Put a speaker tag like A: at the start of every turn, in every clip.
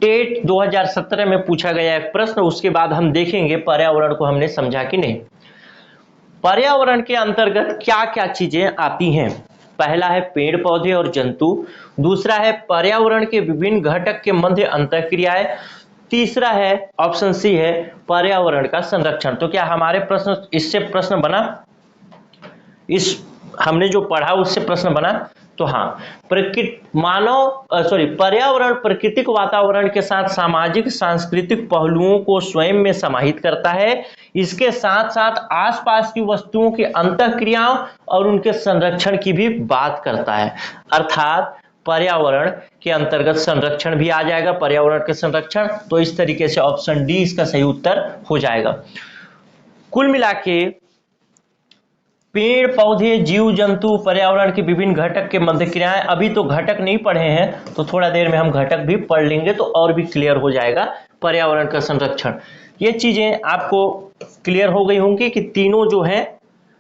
A: TET 2017 में पूछा गया एक प्रश्न, उसके बाद हम देखेंगे पर्यावरण को हमने समझा कि नहीं। पर्यावरण के अंतर्गत क्या क्या चीजें आती हैं? पहला है पेड़ पौधे और जंतु, दूसरा है पर्यावरण के विभिन्न घटक के मध्य अंतःक्रियाएं, तीसरा है ऑप्शन सी है पर्यावरण का संरक्षण। तो क्या हमारे प्रश्न इससे प्रश्न बना, इस हमने जो पढ़ा उससे प्रश्न बना? तो हाँ, पर्यावरण प्राकृतिक वातावरण के साथ सामाजिक सांस्कृतिक पहलुओं को स्वयं में समाहित करता है। इसके साथ साथ आसपास की वस्तुओं की अंतःक्रियाओं और उनके संरक्षण की भी बात करता है। अर्थात पर्यावरण के अंतर्गत संरक्षण भी आ जाएगा, पर्यावरण के संरक्षण। तो इस तरीके से ऑप्शन डी इसका सही उत्तर हो जाएगा। कुल मिला के पेड़ पौधे जीव जंतु पर्यावरण के विभिन्न घटक के मध्य क्रियाएं, अभी तो घटक नहीं पढ़े हैं, तो थोड़ा देर में हम घटक भी पढ़ लेंगे तो और भी क्लियर हो जाएगा पर्यावरण का संरक्षण। ये चीजें आपको क्लियर हो गई होंगी कि तीनों जो हैं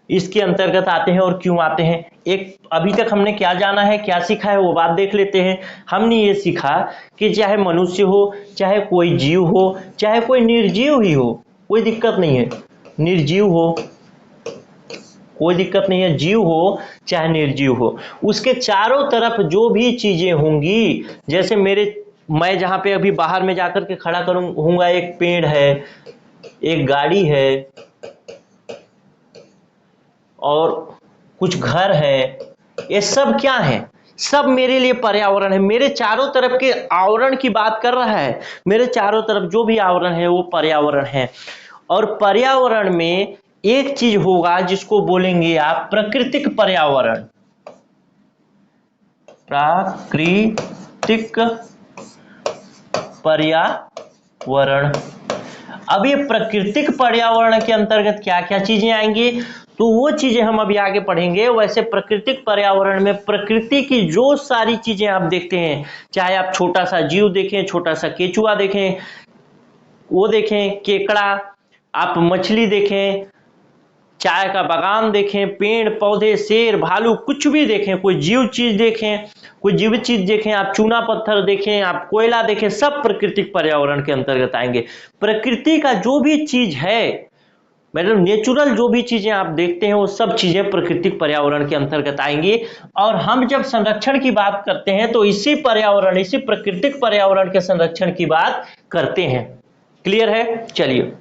A: इसके अंतर्गत आते हैं और क्यों आते हैं। एक अभी तक हमने क्या जाना है, क्या सीखा है, वो बात देख लेते हैं। हमने ये सीखा कि चाहे मनुष्य हो, चाहे कोई जीव हो, चाहे कोई निर्जीव ही हो, कोई दिक्कत नहीं है। निर्जीव हो कोई दिक्कत नहीं है, जीव हो चाहे निर्जीव हो, उसके चारों तरफ जो भी चीजें होंगी, जैसे मैं जहां पे अभी बाहर में जाकर के खड़ा करूंगा, एक पेड़ है, एक गाड़ी है और कुछ घर है, ये सब क्या है? सब मेरे लिए पर्यावरण है। मेरे चारों तरफ के आवरण की बात कर रहा है। मेरे चारों तरफ जो भी आवरण है वो पर्यावरण है। और पर्यावरण में एक चीज होगा जिसको बोलेंगे आप प्राकृतिक पर्यावरण। प्राकृतिक पर्यावरण। अब ये प्राकृतिक पर्यावरण के अंतर्गत क्या क्या चीजें आएंगी, तो वो चीजें हम अभी आगे पढ़ेंगे। वैसे प्राकृतिक पर्यावरण में प्रकृति की जो सारी चीजें आप देखते हैं, चाहे आप छोटा सा जीव देखें, छोटा सा केचुआ देखें, वो देखें केकड़ा, आप मछली देखें, चाय का बागान देखें, पेड़ पौधे, शेर भालू, कुछ भी देखें, कोई जीव चीज देखें, कोई जीवित चीज देखें, आप चूना पत्थर देखें, आप कोयला देखें, सब प्राकृतिक पर्यावरण के अंतर्गत आएंगे। प्रकृति का जो भी चीज है, मतलब नेचुरल जो भी चीजें आप देखते हैं, वो सब चीजें प्राकृतिक पर्यावरण के अंतर्गत आएंगी। और हम जब संरक्षण की बात करते हैं तो इसी प्राकृतिक पर्यावरण के संरक्षण की बात करते हैं। क्लियर है? चलिए